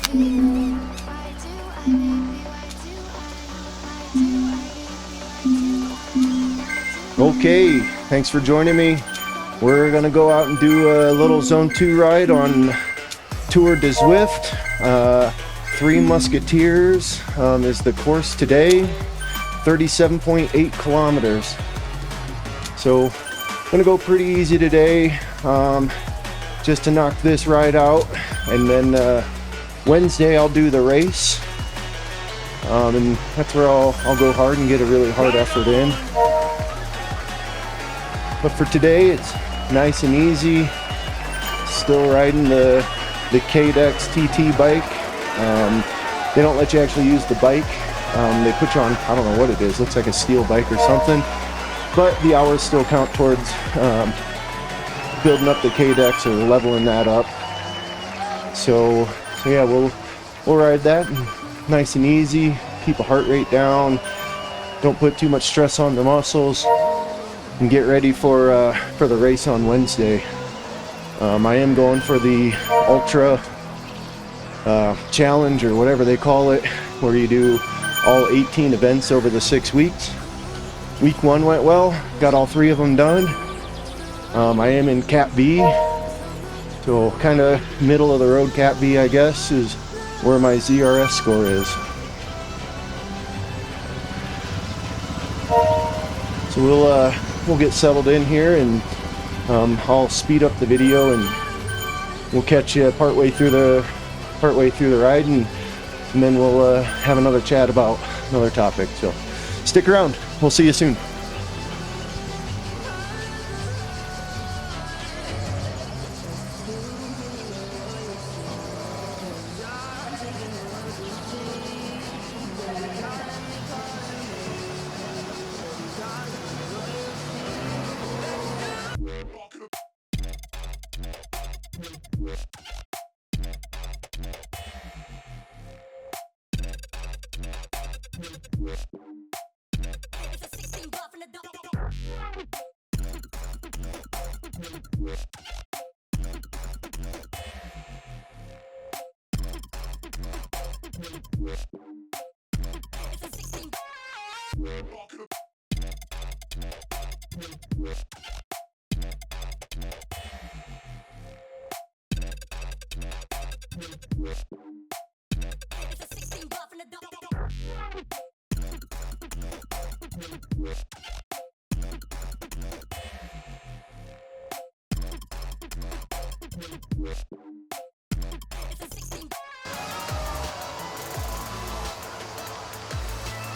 Okay, thanks for joining me. We're gonna go out and do a little Zone 2 ride on Tour de Zwift. 3 Musketeers is the course today, 37.8 kilometers. So, gonna go pretty easy today, just to knock this ride out. And then Wednesday I'll do the race. And that's where I'll go hard and get a really hard effort in. But for today, it's nice and easy. Still riding the KDEX TT bike. They don't let you actually use the bike. They put you on, I don't know what it is, looks like a steel bike or something. But the hours still count towards building up the KDEX or leveling that up. So yeah, we'll ride that nice and easy. Keep a heart rate down. Don't put too much stress on the muscles. And get ready for the race on Wednesday. I am going for the Ultra Challenge or whatever they call it, where you do all 18 events over the 6 weeks. Week 1 went well, got all 3 of them done. I am in Cat B, so kind of middle of the road Cat B, I guess, is where my ZRS score is. So we'll get settled in here, and I'll speed up the video, and we'll catch you partway through the ride, and then we'll have another chat about another topic. So stick around. We'll see you soon.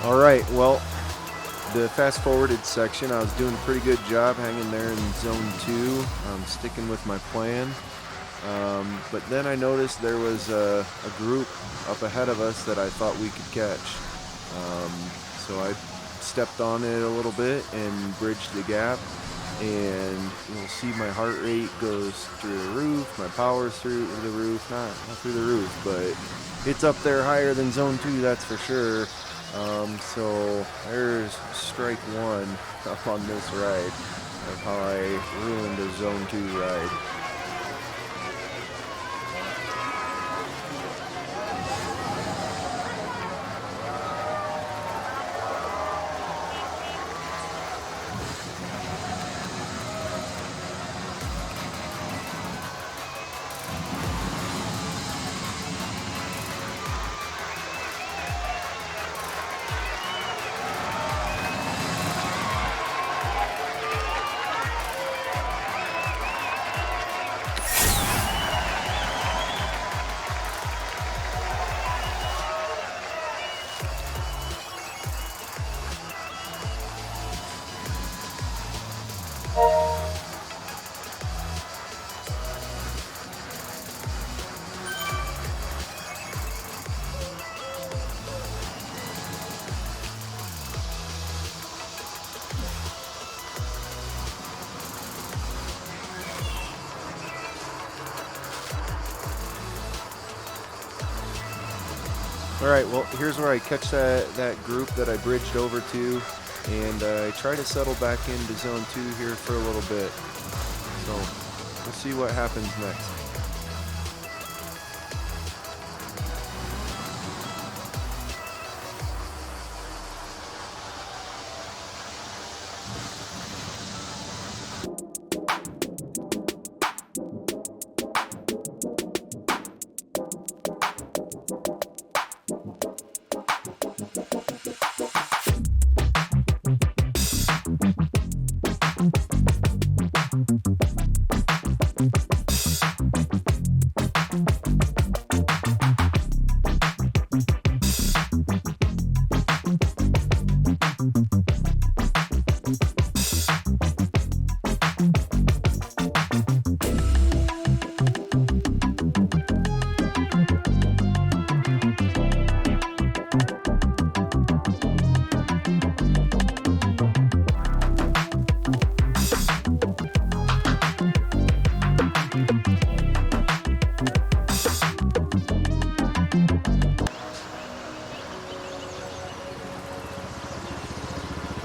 All right, well, the fast forwarded section, I was doing a pretty good job hanging there in zone 2, sticking with my plan. But then I noticed there was a group up ahead of us that I thought we could catch. So I stepped on it a little bit and bridged the gap, and you'll see my heart rate goes through the roof, my power's through the roof, not through the roof, but it's up there higher than zone 2, that's for sure. So there's strike 1 up on this ride of how I ruined a zone 2 ride. Alright, well, here's where I catch that group that I bridged over to, and I try to settle back into zone 2 here for a little bit. So, we'll see what happens next.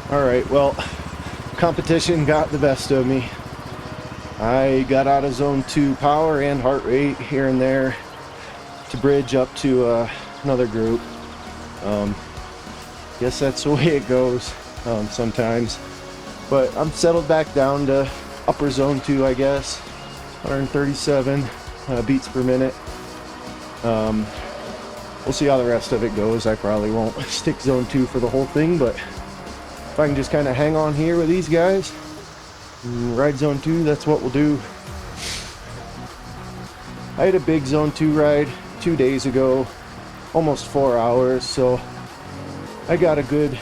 All right, well, competition got the best of me. I got out of zone 2 power and heart rate here and there to bridge up to another group. Guess that's the way it goes sometimes. But I'm settled back down to upper zone 2, I guess. 137 beats per minute. We'll see how the rest of it goes. I probably won't stick zone 2 for the whole thing, but if I can just kind of hang on here with these guys and ride zone 2, that's what we'll do. I had a big zone 2 ride 2 days ago, almost 4 hours, so I got a good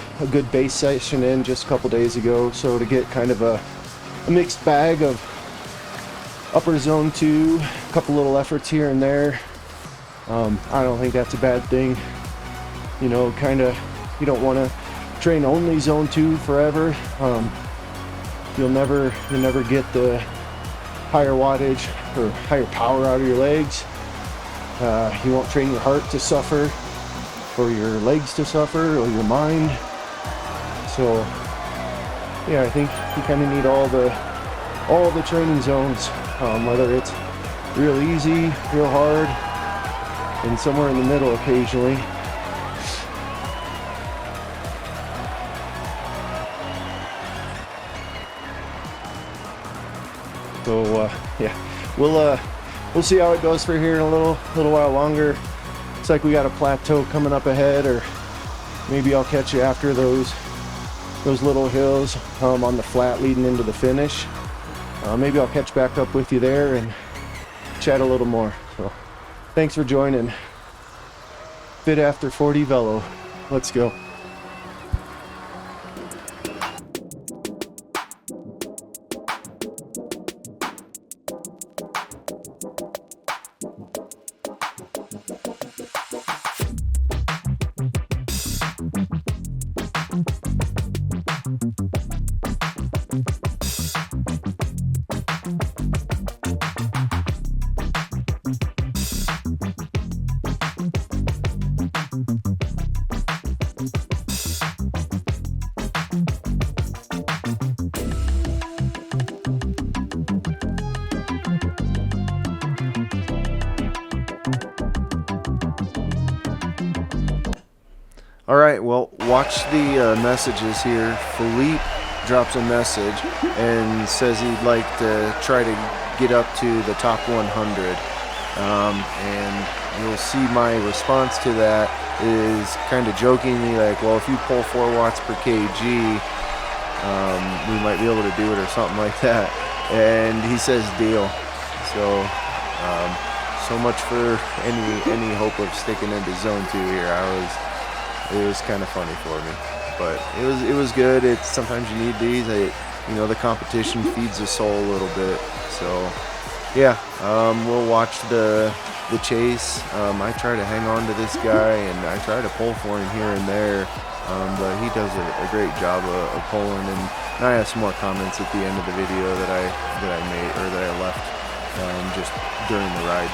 base session in just a couple days ago. So to get kind of a mixed bag of upper zone 2, a couple little efforts here and there, I don't think that's a bad thing. You know, kind of, you don't want to train only zone 2 forever. You'll never get the higher wattage or higher power out of your legs. You won't train your heart to suffer, or your legs to suffer, or your mind. So yeah, I think you kind of need all the training zones, whether it's real easy, real hard, and somewhere in the middle occasionally. So yeah, we'll see how it goes for here in a little while longer. Looks like we got a plateau coming up ahead, or maybe I'll catch you after those little hills on the flat leading into the finish. Maybe I'll catch back up with you there and chat a little more. So thanks for joining. Fit After 40 Velo. Let's go. All right, well, watch the messages here. Philippe drops a message and says he'd like to try to get up to the top 100. And you'll see my response to that is kind of jokingly like, well, if you pull 4 watts per kg, we might be able to do it or something like that. And he says deal. So much for any hope of sticking into zone 2 here. It was kind of funny for me, but it was good. It's sometimes you need these. The competition feeds the soul a little bit. So yeah, we'll watch the chase. I try to hang on to this guy, and I try to pull for him here and there, but he does a great job of pulling. And I have some more comments at the end of the video that I made, or that I left just during the ride.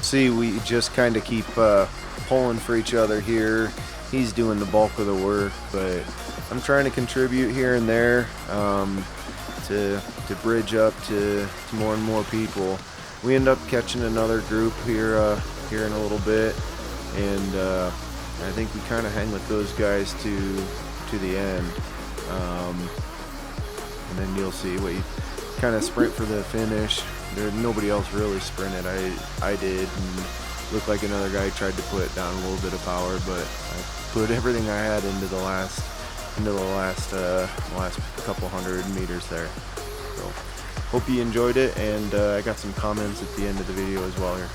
See, we just kind of keep pulling for each other here. He's doing the bulk of the work, but I'm trying to contribute here and there to bridge up to more and more people. We end up catching another group here in a little bit, and I think we kind of hang with those guys to the end, and then you'll see what you kind of sprint for the finish. Nobody else really sprinted. I did, and looked like another guy tried to put down a little bit of power, but I put everything I had into the last couple hundred meters there. So hope you enjoyed it, and I got some comments at the end of the video as well here.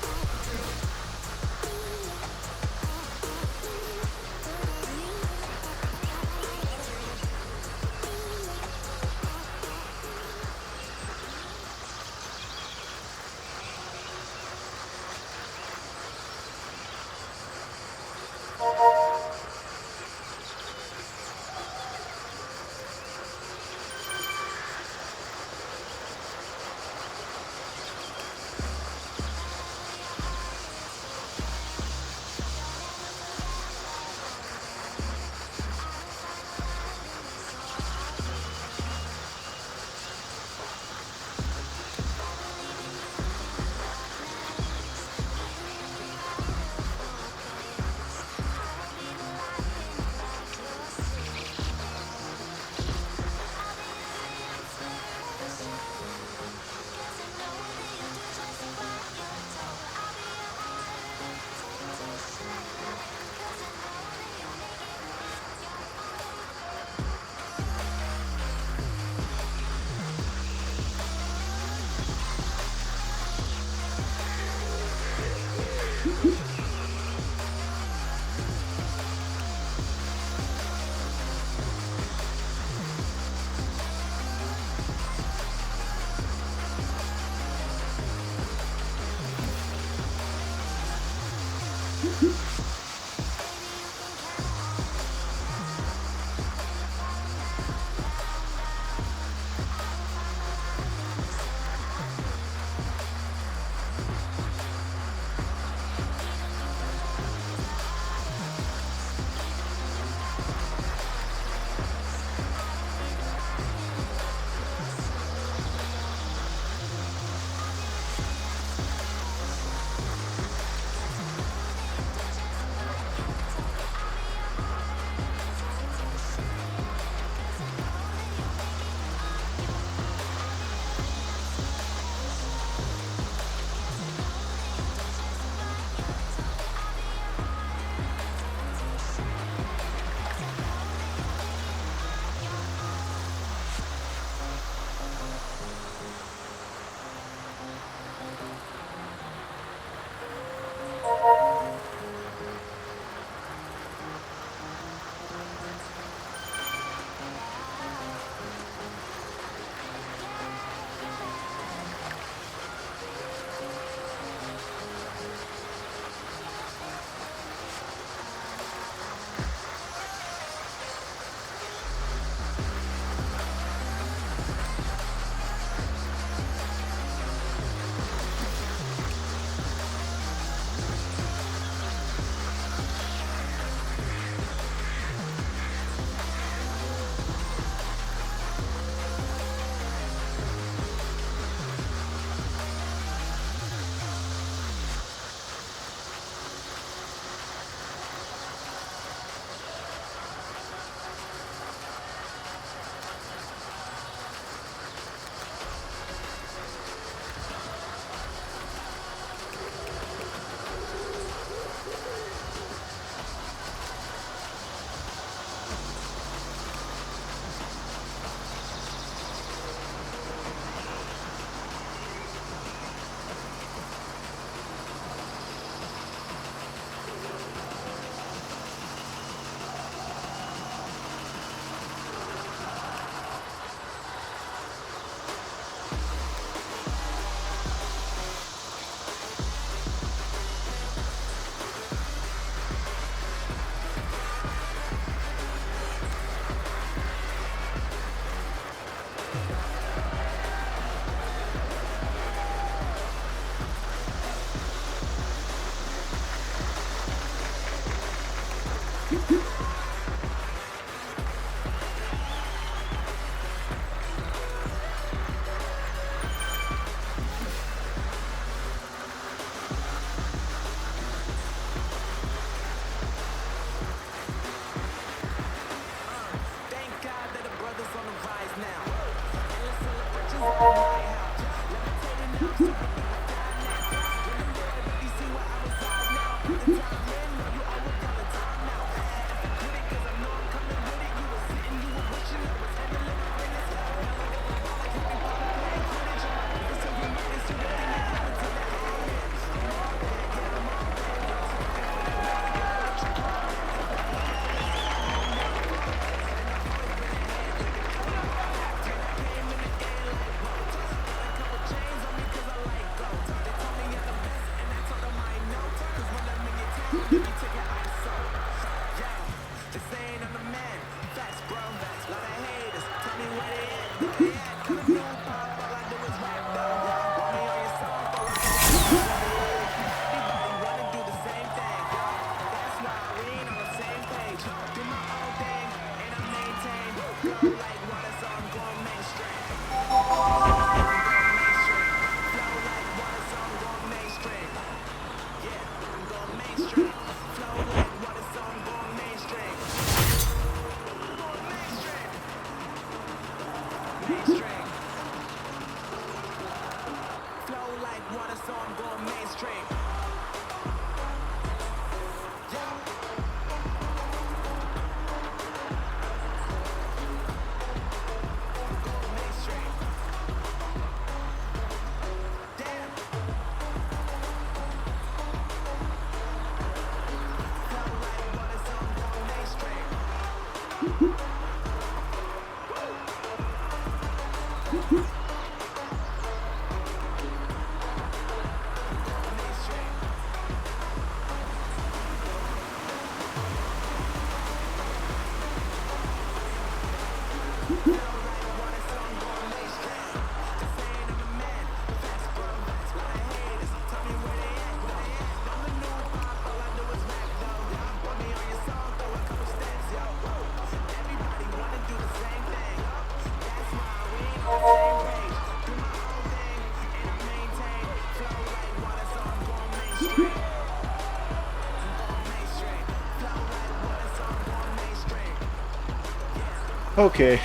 Okay,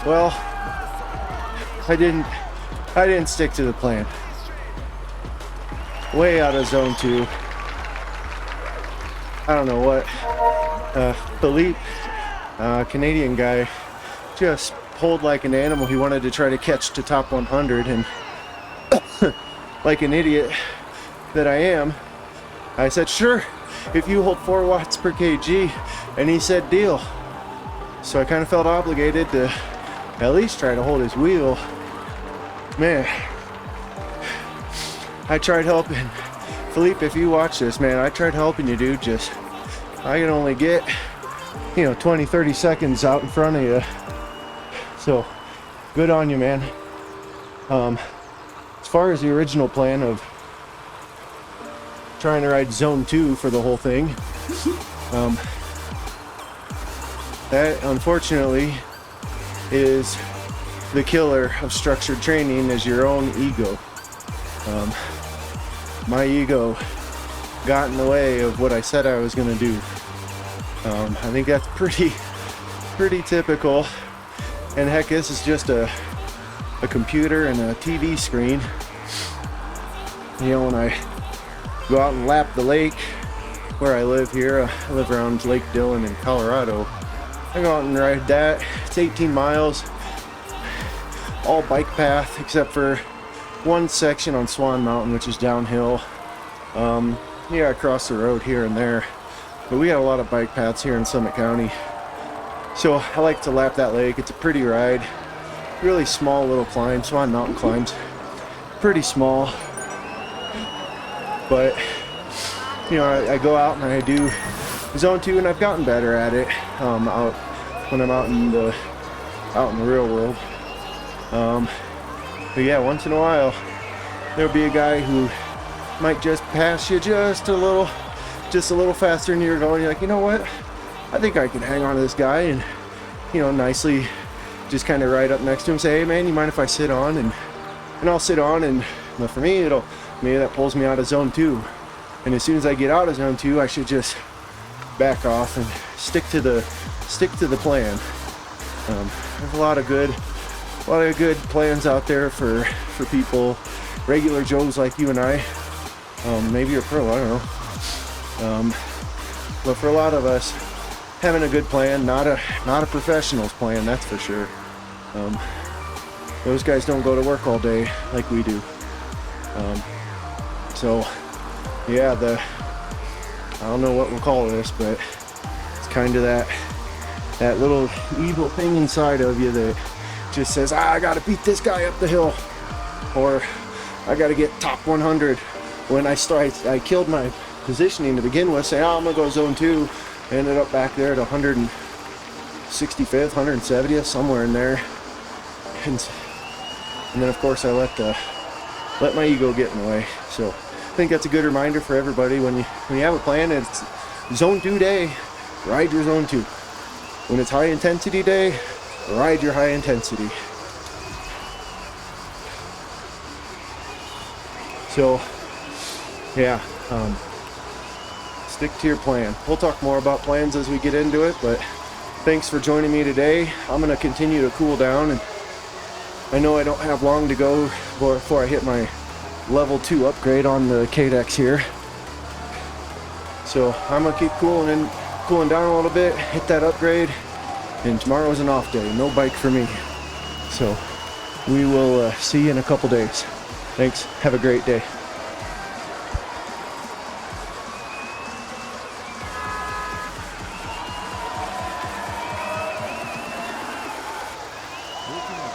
well, I didn't stick to the plan. Way out of zone 2. I don't know what. Philippe, Canadian guy, just pulled like an animal. He wanted to try to catch to top 100, and like an idiot that I am, I said, sure, if you hold 4 watts per kg, and he said, deal. So I kind of felt obligated to at least try to hold his wheel. Man, I tried helping. Philippe, if you watch this, man, I tried helping you, dude. Just, I can only get, 20, 30 seconds out in front of you. So, good on you, man. As far as the original plan of trying to ride zone 2 for the whole thing, that unfortunately is the killer of structured training, is your own ego. My ego got in the way of what I said I was going to do. I think that's pretty typical. And heck, this is just a computer and a TV screen. When I go out and lap the lake where I live here, I live around Lake Dillon in Colorado. I go out and ride that. It's 18 miles, all bike path except for one section on Swan Mountain, which is downhill. I cross the road here and there, but we got a lot of bike paths here in Summit County. So I like to lap that lake. It's a pretty ride, really small little climb. Swan Mountain climbs pretty small, but I go out and I do zone 2, and I've gotten better at it out when I'm out in the real world. But yeah, once in a while there'll be a guy who might just pass you just a little faster than you're going. You're like, you know what? I think I can hang on to this guy, and nicely just kind of ride up next to him, say, hey man, you mind if I sit on? And I'll sit on, and for me, maybe that pulls me out of zone 2. And as soon as I get out of zone 2, I should just back off and stick to the plan. There's a lot of good plans out there for people, regular Joes like you and I. Maybe you're a pro, I don't know. But for a lot of us, having a good plan, not a professional's plan, that's for sure. Those guys don't go to work all day like we do. So yeah, I don't know what we'll call this, but it's kind of that little evil thing inside of you that just says, I gotta beat this guy up the hill, or I gotta get top 100. When I killed my positioning to begin with, saying, oh, I'm gonna go zone 2. I ended up back there at 165th, 170th, somewhere in there. And then of course I let my ego get in the way. So I think that's a good reminder for everybody. When you have a plan and it's zone 2 day, ride your zone 2. When it's high intensity day, ride your high intensity. So yeah, stick to your plan. We'll talk more about plans as we get into it, but thanks for joining me today. I'm gonna continue to cool down, and I know I don't have long to go before I hit my level 2 upgrade on the KDEX here. So I'm gonna keep cooling down a little bit, hit that upgrade, and tomorrow is an off day, no bike for me. So we will see you in a couple days. Thanks, have a great day.